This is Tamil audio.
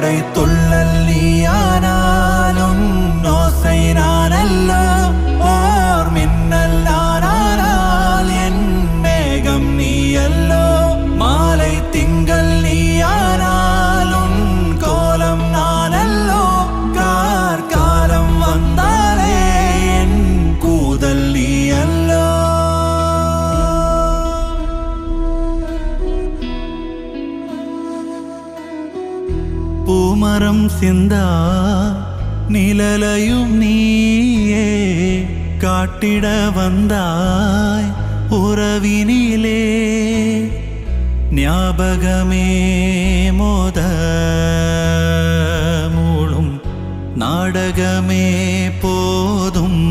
கோடை துள்ளல் நீயானாலும் ஓசை நானல்ல ஓர் மின்னல் நானால் என் மேகம் நீயல்லோ மாலை திங்கள் நீயானாலும் கோலம் நானல்லோ காலம் வந்தாலே என் கூதல் நீயல்லோ பூமரம் சிந்தா நிழலையும் நீயே காட்டிட வந்தாய் உறவினிலே ஞாபகமே மோத மூளும் நாடகமே போதும்